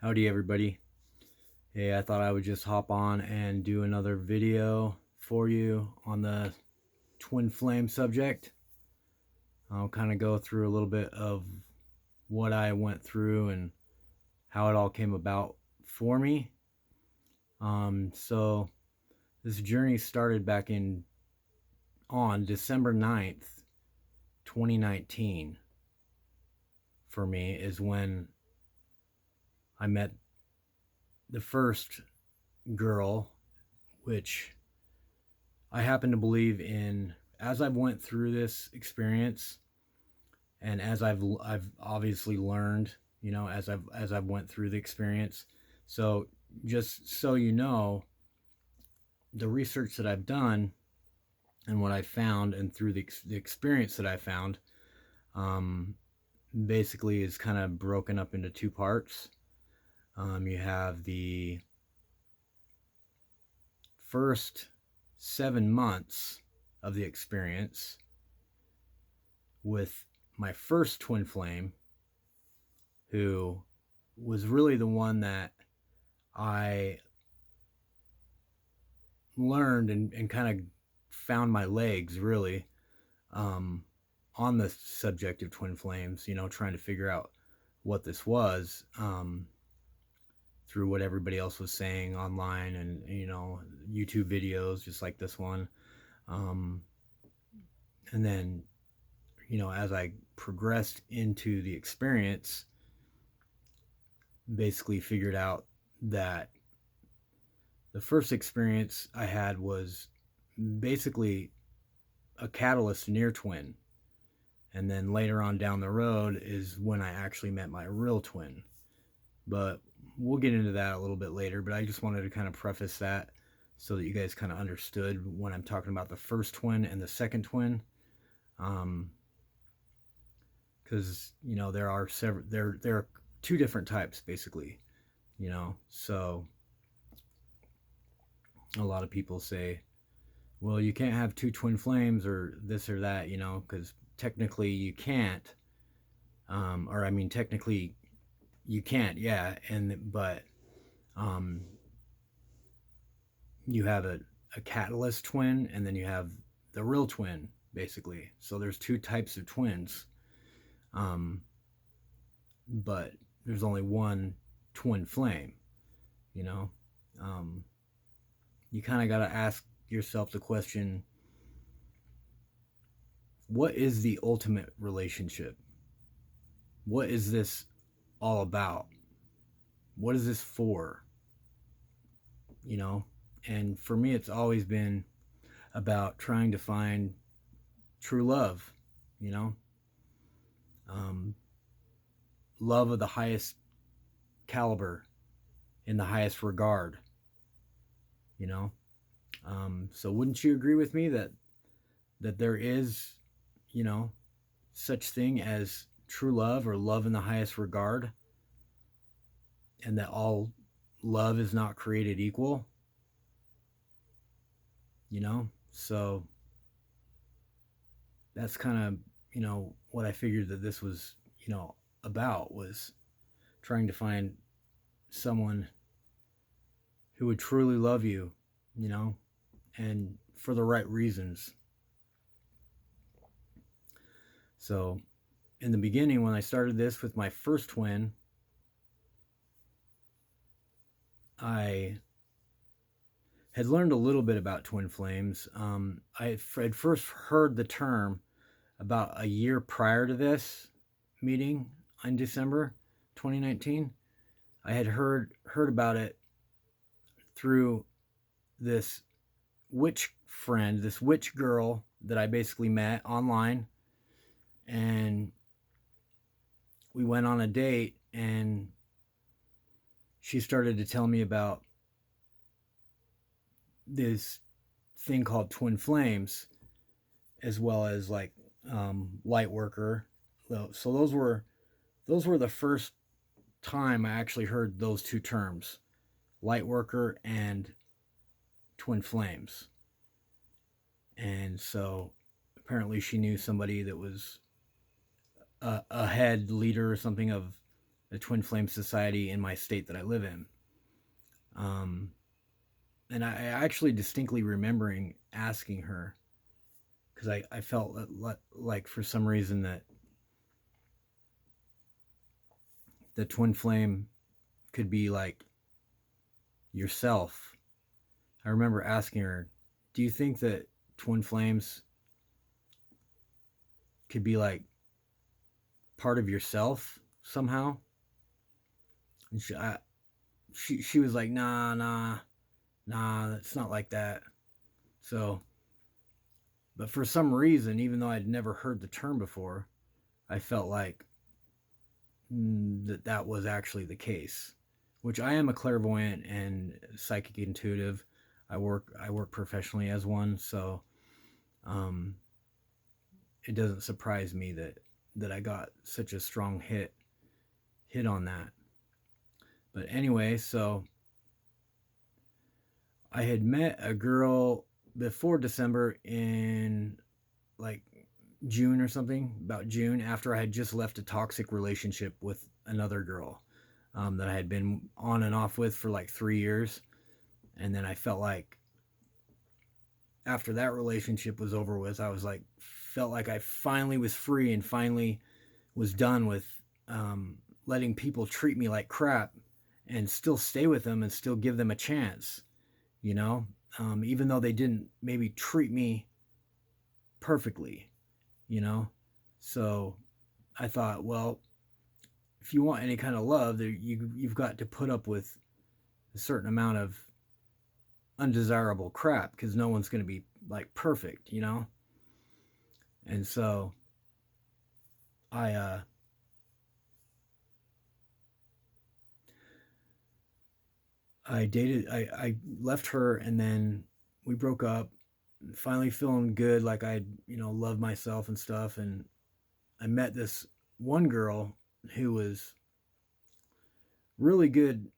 Howdy everybody. Hey, I thought I would just hop on and do another video for you on the twin flame subject. I'll kind of go through a little bit of what I went through and how it all came about for me. So this journey started back on December 9th, 2019 for me is when I met the first girl, which I happen to believe in. As I've went through this experience, and as I've obviously learned, as I've went through the experience. So just so you know, the research that I've done and what I found, and through the experience that I found, um, basically is kind of broken up into two parts. You have the first 7 months of the experience with my first twin flame, who was really the one that I learned and kind of found my legs really, um, on the subject of twin flames, trying to figure out what this was, through what everybody else was saying online and, YouTube videos just like this one. Um, and then, as I progressed into the experience, basically figured out that the first experience I had was basically a catalyst near twin. And then later on down the road is when I actually met my real twin. But we'll get into that a little bit later. But I just wanted to kind of preface that so that you guys kind of understood when I'm talking about the first twin and the second twin. Because, there are several, there are two different types basically, so a lot of people say, well, you can't have two twin flames or this or that, because technically you can't. Or I mean, technically you can't, yeah. But um, you have a catalyst twin, and then you have the real twin, basically. So there's two types of twins, um, but there's only one twin flame. You know, um, you kind of got to ask yourself the question: what is the ultimate relationship? What is this all about? What is this for? You know, and for me, it's always been about trying to find true love, you know, um, love of the highest caliber, in the highest regard, you know. So wouldn't you agree with me that there is, you know, such thing as true love or love in the highest regard, and that all love is not created equal, you know? So that's kind of, what I figured that this was, about, was trying to find someone who would truly love you, you know, and for the right reasons. So, in the beginning, when I started this with my first twin, I had learned a little bit about twin flames. I had first heard the term about a year prior to this meeting in December 2019. I had heard about it through this witch friend, this witch girl that I basically met online, and we went on a date, and she started to tell me about this thing called twin flames, as well as like, light worker. So those were the first time I actually heard those two terms, light worker and twin flames. And so apparently she knew somebody that was a head leader or something of a twin flame society in my state that I live in. Um, and I actually distinctly remembering asking her, because I felt like for some reason that the twin flame could be like yourself. I remember asking her, do you think that twin flames could be like part of yourself somehow? And she was like, nah, it's not like that. So, but for some reason, even though I'd never heard the term before, I felt like that was actually the case. Which I am a clairvoyant and psychic intuitive. I work professionally as one, so um, it doesn't surprise me that I got such a strong hit on that. But anyway, so I had met a girl before December in like June or something, about June, after I had just left a toxic relationship with another girl that I had been on and off with for like 3 years. And then I felt like after that relationship was over with, I was like, felt like I finally was free and finally was done with letting people treat me like crap and still stay with them and still give them a chance, you know, even though they didn't maybe treat me perfectly, you know. So I thought, well, if you want any kind of love, you've got to put up with a certain amount of undesirable crap because no one's going to be like perfect, you know. And so I I left her, and then we broke up. Finally feeling good, like I loved myself and stuff. And I met this one girl who was really good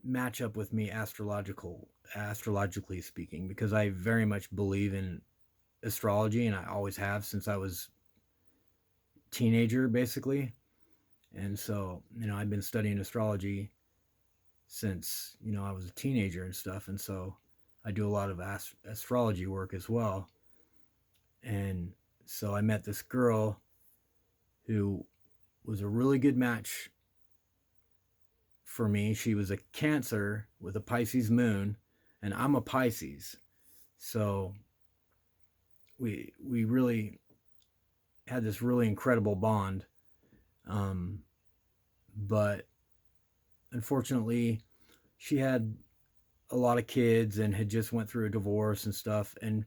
matchup with me astrologically speaking, because I very much believe in astrology, and I always have since I was a teenager basically. And so I've been studying astrology since I was a teenager and stuff. And so I do a lot of astrology work as well. And so I met this girl who was a really good match for me. She was a Cancer with a Pisces moon, and I'm a Pisces. So we really had this really incredible bond. Um, but unfortunately, she had a lot of kids and had just went through a divorce and stuff, and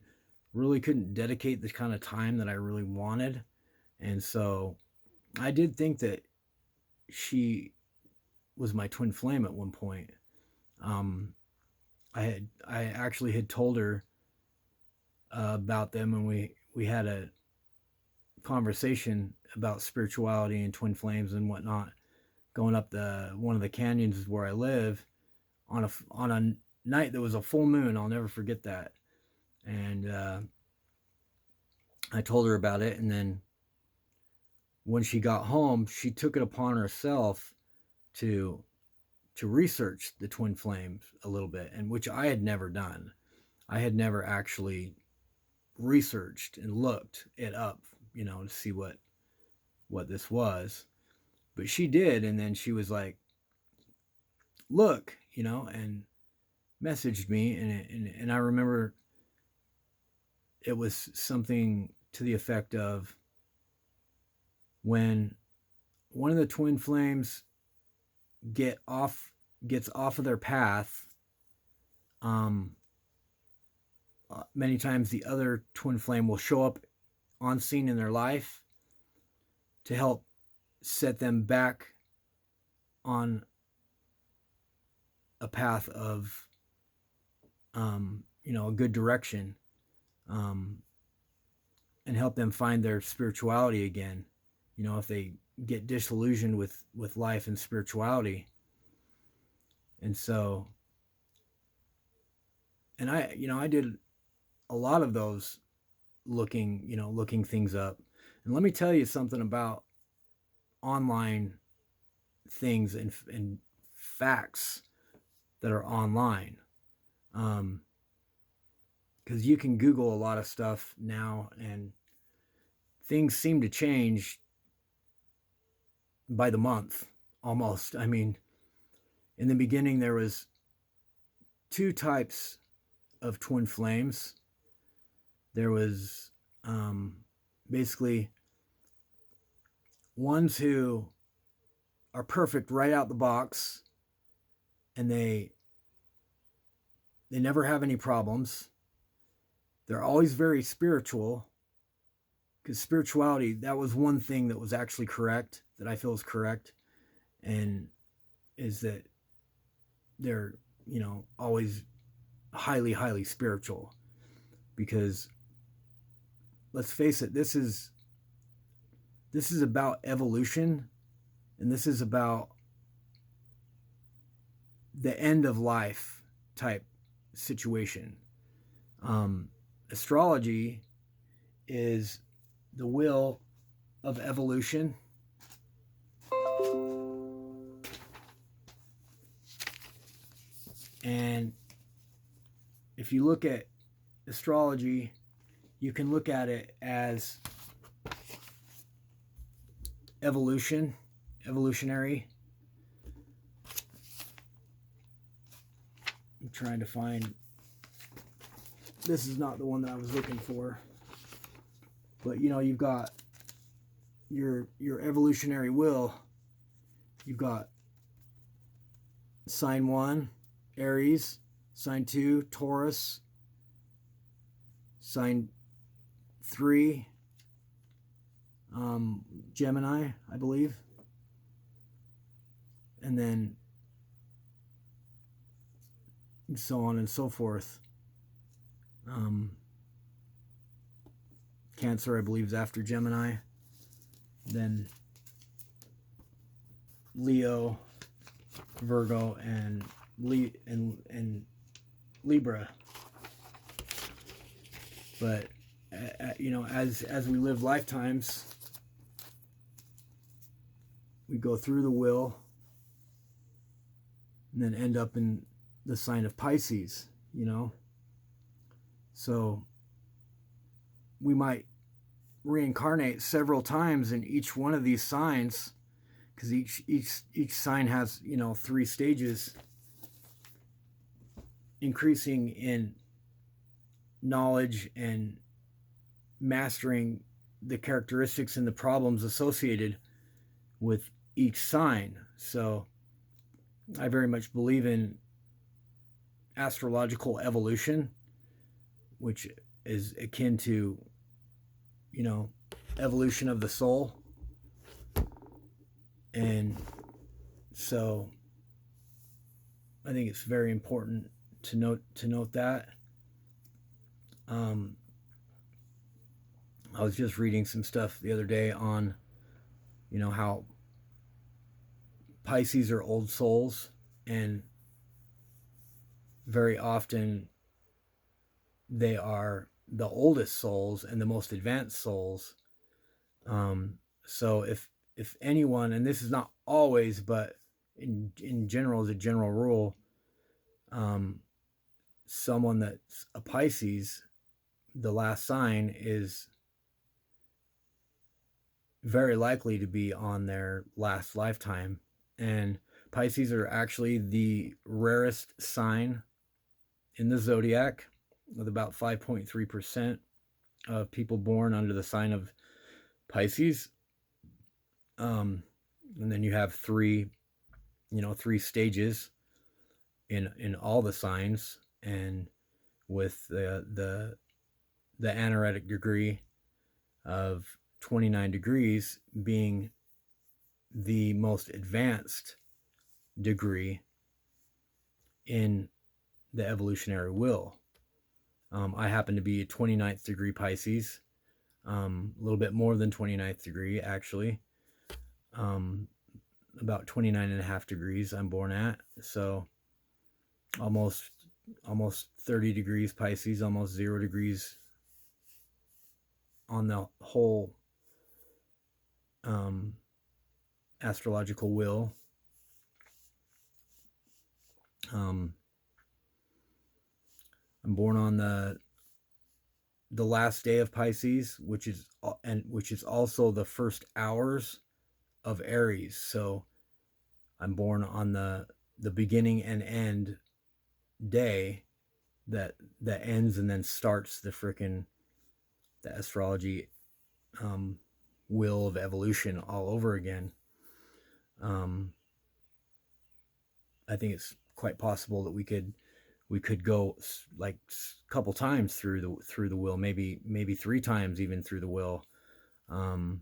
really couldn't dedicate the kind of time that I really wanted. And so I did think that she was my twin flame at one point. Um, I actually had told her about them, and we had a conversation about spirituality and twin flames and whatnot, going up the one of the canyons where I live on a night that was a full moon. I'll never forget that. And I told her about it, and then when she got home, she took it upon herself to research the twin flames a little bit, and which I had never done. I had never actually researched and looked it up, to see what this was. But she did, and then she was like, "Look," and messaged me, and I remember it was something to the effect of, when one of the twin flames gets off of their path, um, many times the other twin flame will show up on scene in their life to help set them back on a path of a good direction, um, and help them find their spirituality again. If they get disillusioned with life and spirituality. And so, and I did a lot of those, looking things up. And let me tell you something about online things and facts that are online. Because you can Google a lot of stuff now, and things seem to change by the month almost. I mean, in the beginning, there was two types of twin flames. There was basically ones who are perfect right out the box, and they never have any problems. They're always very spiritual, because spirituality, that was one thing that was actually correct, that I feel is correct, and is that they're, always highly, highly spiritual. Because let's face it, this is about evolution, and this is about the end of life type situation. Astrology is the will of evolution. And if you look at astrology, you can look at it as evolutionary. I'm trying to find, this is not the one that I was looking for, but you've got your evolutionary will. You've got sign 1, Aries, sign 2, Taurus, sign 3, Gemini, I believe, and then so on and so forth. Cancer, I believe, is after Gemini. Then Leo, Virgo, and Libra. But as we live lifetimes, we go through the will and then end up in the sign of Pisces. So we might reincarnate several times in each one of these signs, because each sign has 3 stages, increasing in knowledge and mastering the characteristics and the problems associated with each sign. So I very much believe in astrological evolution, which is akin to evolution of the soul. And so I think it's very important to note that. I was just reading some stuff the other day on how Pisces are old souls, and very often they are the oldest souls and the most advanced souls. So if anyone, and this is not always, but in general, as a general rule, someone that's a Pisces, the last sign, is very likely to be on their last lifetime. And Pisces are actually the rarest sign in the zodiac, with about 5.3% of people born under the sign of Pisces. And then you have three stages in all the signs, and with the anaretic degree of 29 degrees being the most advanced degree in the evolutionary will. I happen to be a 29th degree Pisces, a little bit more than 29th degree, actually. About 29.5 degrees I'm born at, so almost 30 degrees Pisces, almost 0 degrees on the whole astrological will. I'm born on the last day of Pisces, which is also the first hours of Aries. So I'm born on the beginning and end day that ends and then starts the astrology wheel of evolution all over again. I think it's quite possible that we could go like a couple times through the wheel, maybe 3 times even through the wheel, to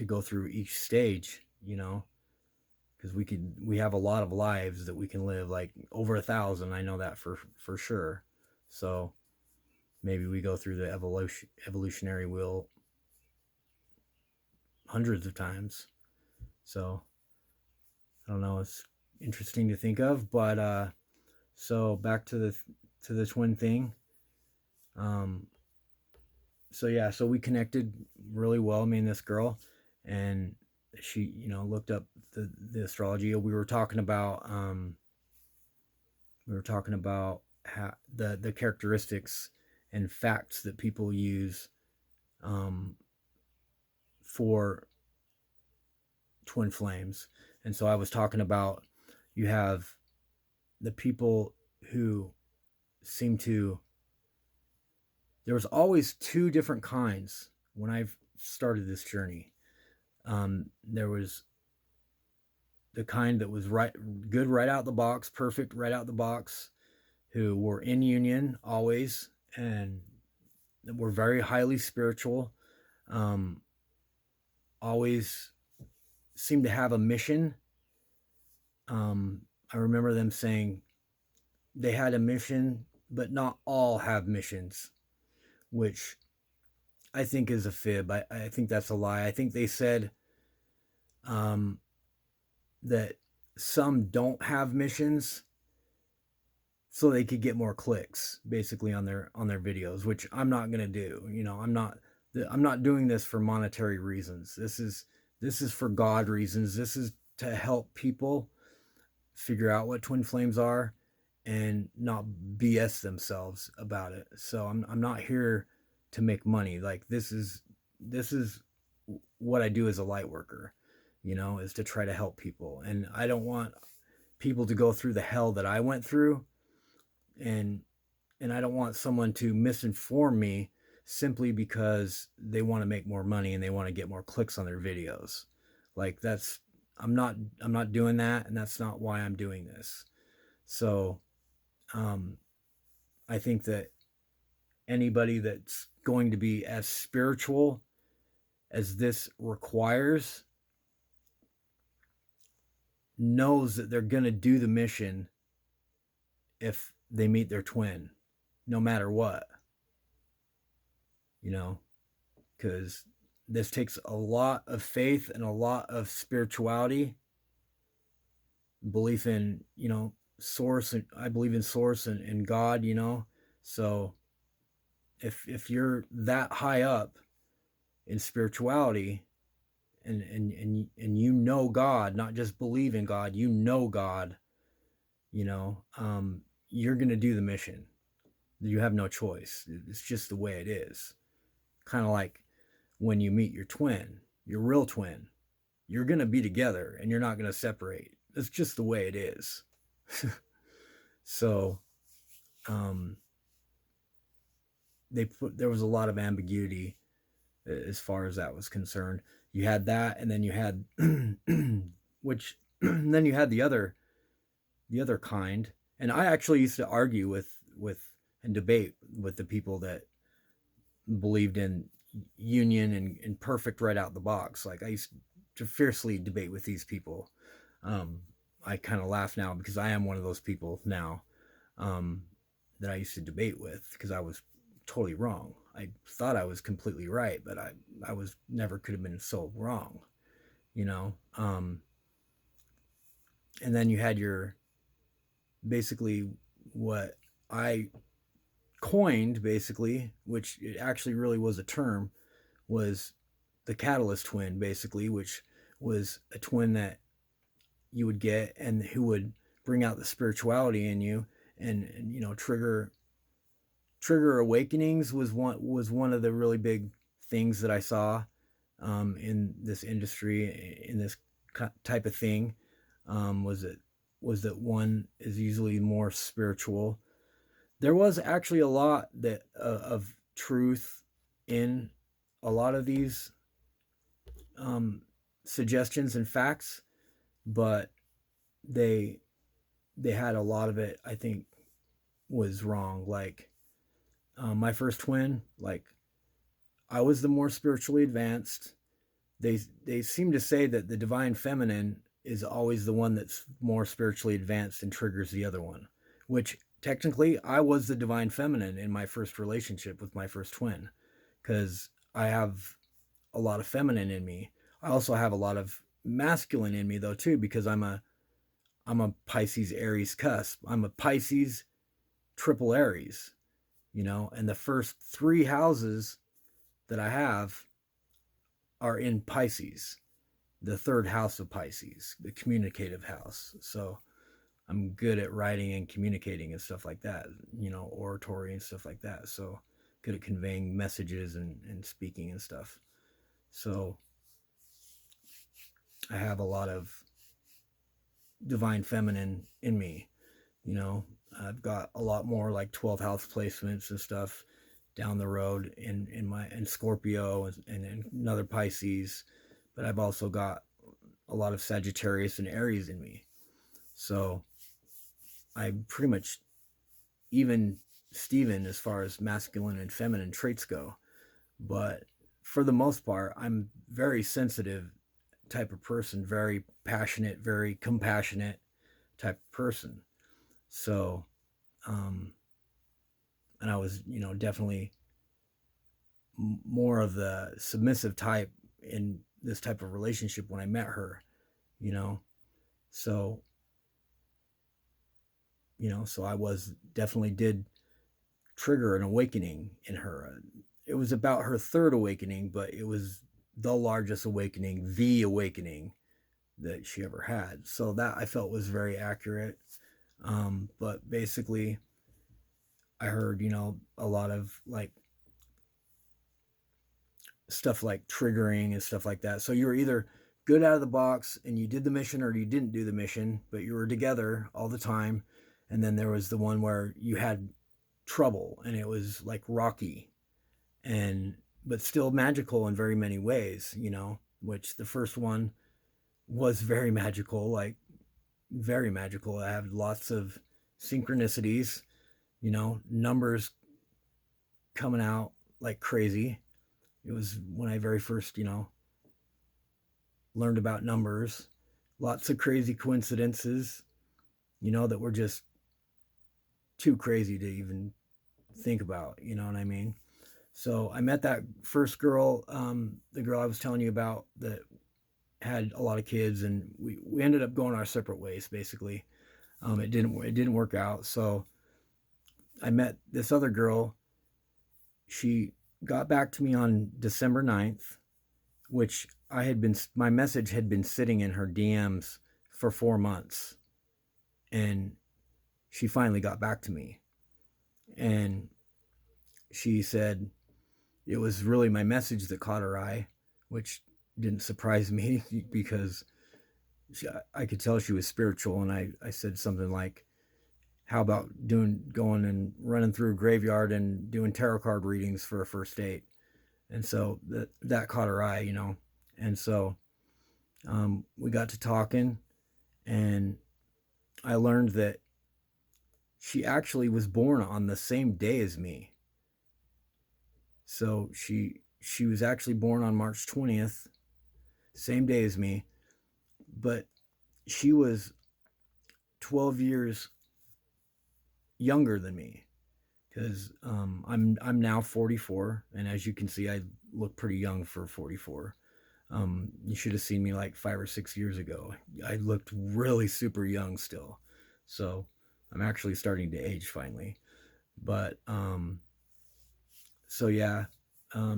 go through each stage, because we have a lot of lives that we can live, like over 1,000. I know that for sure. So maybe we go through the evolutionary wheel hundreds of times. So I don't know. It's interesting to think of, but so back to the twin thing. So yeah, so we connected really well, me and this girl, and she, looked up the astrology. We were talking about how the characteristics and facts that people use for twin flames. And so I was talking about, you have the people who seem to, there was always 2 different kinds when I've started this journey. There was the kind that was good right out the box, perfect right out the box, who were in union always and were very highly spiritual, always seemed to have a mission. I remember them saying they had a mission, but not all have missions, which I think is a fib. I think that's a lie. I think they said that some don't have missions so they could get more clicks, basically, on their videos, which I'm not gonna do. I'm not doing this for monetary reasons. This is for God reasons. This is to help people figure out what twin flames are and not BS themselves about it. So I'm not here to make money. Like, this is what I do as a light worker, is to try to help people. And I don't want people to go through the hell that I went through, and I don't want someone to misinform me simply because they want to make more money and they want to get more clicks on their videos. Like, I'm not doing that, and that's not why I'm doing this. So I think that anybody that's going to be as spiritual as this requires knows that they're going to do the mission if they meet their twin, no matter what. Because this takes a lot of faith and a lot of spirituality, belief in, source. And I believe in source and God, so if you're that high up in spirituality, and God, not just believe in God, God, you're gonna do the mission. You have no choice. It's just the way it is. Kind of like when you meet your twin, your real twin, you're gonna be together and you're not gonna separate. It's just the way it is. So there was a lot of ambiguity as far as that was concerned. You had that, and then you had which then you had the other kind. And I actually used to argue with and debate with the people that believed in union and perfect right out the box. Like, I used to fiercely debate with these people. I kind of laugh now because I am one of those people now, that I used to debate with, because I was totally wrong. I thought I was completely right, but I was never could have been so wrong, and then you had your, basically, what I coined, basically, which it actually really was a term, was the catalyst twin, basically, which was a twin that you would get and who would bring out the spirituality in you, and you know, trigger awakenings was one of the really big things that I saw in this industry, in this type of thing. Was that one is usually more spiritual. There was actually a lot that of truth in a lot of these um, suggestions and facts, but they they had a lot of it, I think, was wrong. Like my first twin, like I was the more spiritually advanced. They seem to say that the divine feminine is always the one that's more spiritually advanced and triggers the other one, which technically I was the divine feminine in my first relationship with my first twin, because I have a lot of feminine in me. I also have a lot of masculine in me though too, because I'm a Pisces Aries cusp. I'm a Pisces triple Aries, you know, and the first 3 houses that I have are in Pisces, the third house of Pisces, the communicative house. So I'm good at writing and communicating and stuff like that, you know, oratory and stuff like that. So good at conveying messages and speaking and stuff. So I have a lot of divine feminine in me, you know. I've got a lot more like 12th house placements and stuff down the road in Scorpio and another Pisces, but I've also got a lot of Sagittarius and Aries in me. So I pretty much even Steven as far as masculine and feminine traits go. But for the most part, I'm very sensitive type of person, very passionate, very compassionate type of person. So, um, and I was, you know, definitely more of the submissive type in this type of relationship when I met her, you know. So, you know, so I was definitely did trigger an awakening in her. It was about her third awakening, but it was the largest awakening, the awakening that she ever had. So that I felt was very accurate. But basically, I heard, you know, a lot of like stuff like triggering and stuff like that. So you were either good out of the box and you did the mission, or you didn't do the mission, but you were together all the time. And then there was the one where you had trouble and it was like rocky and but still magical in very many ways, you know, which the first one was very magical, like very magical. I have lots of synchronicities, you know, numbers coming out like crazy. It was when I very first, you know, learned about numbers. Lots of crazy coincidences, you know, that were just too crazy to even think about, you know what I mean? So I met that first girl, the girl I was telling you about that had a lot of kids, and we ended up going our separate ways basically. It didn't work out. So I met this other girl. She got back to me on December 9th, which my message had been sitting in her DMs for 4 months. And she finally got back to me. And she said it was really my message that caught her eye, which didn't surprise me because I could tell she was spiritual. And I said something like, how about going and running through a graveyard and doing tarot card readings for a first date? And so that caught her eye, you know. And so we got to talking, and I learned that she actually was born on the same day as me. So she was actually born on March 20th, same day as me, but she was 12 years younger than me, because I'm now 44, and as you can see, I look pretty young for 44. You should have seen me like 5 or 6 years ago. I looked really super young still, so I'm actually starting to age finally. But so yeah, I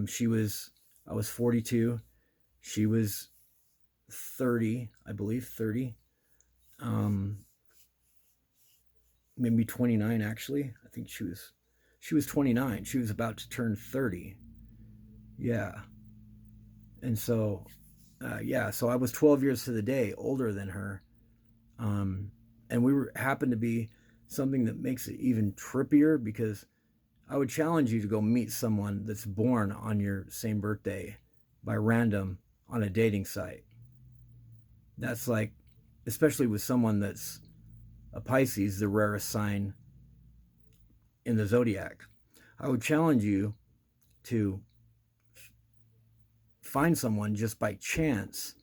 was 42. She was 30, I believe 30. Um, maybe 29 actually. I think she was 29. She was about to turn 30. Yeah. And so so I was 12 years to the day older than her. And we happened to be something that makes it even trippier, because I would challenge you to go meet someone that's born on your same birthday by random on a dating site. That's like, especially with someone that's a Pisces, the rarest sign in the zodiac. I would challenge you to find someone just by chance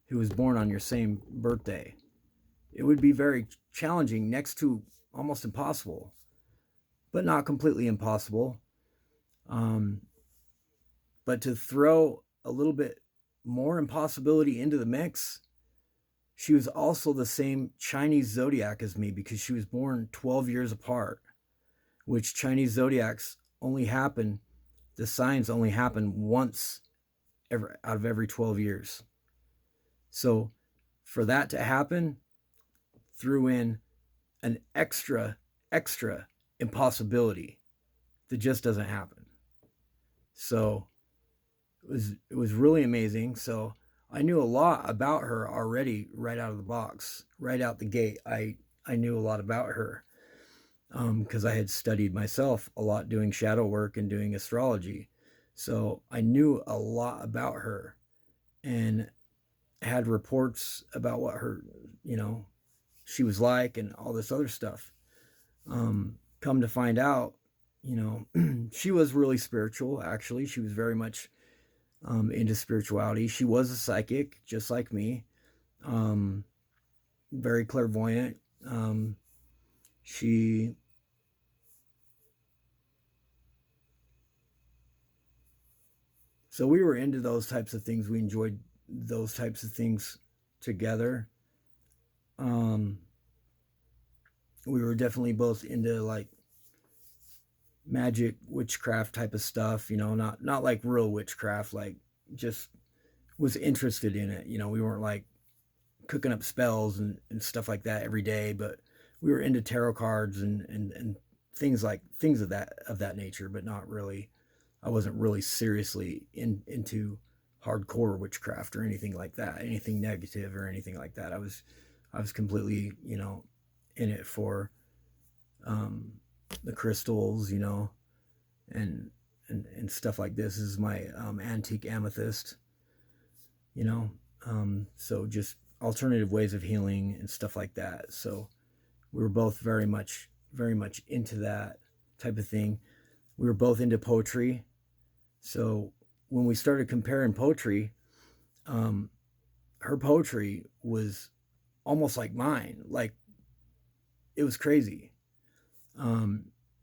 who was born on your same birthday. It would be very challenging, next to almost impossible, but not completely impossible. But to throw a little bit more impossibility into the mix, she was also the same Chinese zodiac as me, because she was born 12 years apart, which Chinese zodiacs only happen, the signs only happen once out of every 12 years. So for that to happen, threw in an extra impossibility that just doesn't happen. So it was really amazing. So I knew a lot about her already right out of the box, right out the gate. I knew a lot about her because I had studied myself a lot doing shadow work and doing astrology. So I knew a lot about her and had reports about what her, she was like and all this other stuff. Come to find out, she was really spiritual, actually. She was very much into spirituality. She was a psychic, just like me. Very clairvoyant. So we were into those types of things. We enjoyed those types of things together. We were definitely both into like magic, witchcraft type of stuff, not like real witchcraft, like just was interested in it. We weren't like cooking up spells and stuff like that every day, but we were into tarot cards and things of that nature, but not really. I wasn't really seriously into hardcore witchcraft or anything like that, anything negative or anything like that. I was completely, in it for the crystals, and stuff like this. This is my antique amethyst, so just alternative ways of healing and stuff like that. So we were both very much into that type of thing. We were both into poetry. So when we started comparing poetry, her poetry was almost like mine. Like, it was crazy.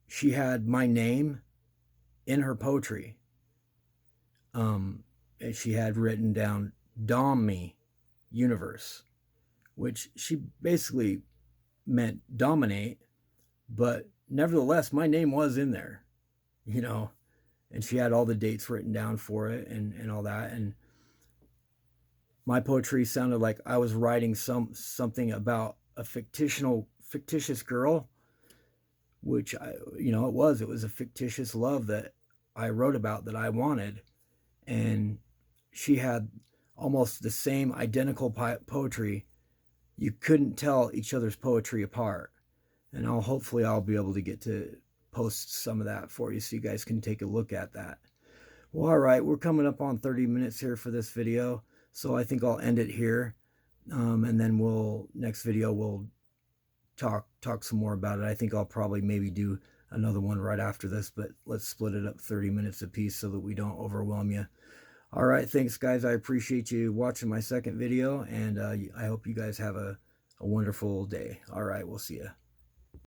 She had my name in her poetry. And she had written down Dom Me Universe, which she basically meant dominate, but nevertheless, my name was in there, and she had all the dates written down for it and all that. And my poetry sounded like I was writing something about a fictitious girl, which it was a fictitious love that I wrote about, that I wanted. And she had almost the same identical poetry. You couldn't tell each other's poetry apart. And hopefully I'll be able to get to post some of that for you so you guys can take a look at that. Well, all right, we're coming up on 30 minutes here for this video, so I think I'll end it here. And then next video we'll talk some more about it. I think I'll probably maybe do another one right after this, but let's split it up 30 minutes apiece so that we don't overwhelm you. All right, thanks guys. I appreciate you watching my second video, and I hope you guys have a wonderful day. All right, we'll see you.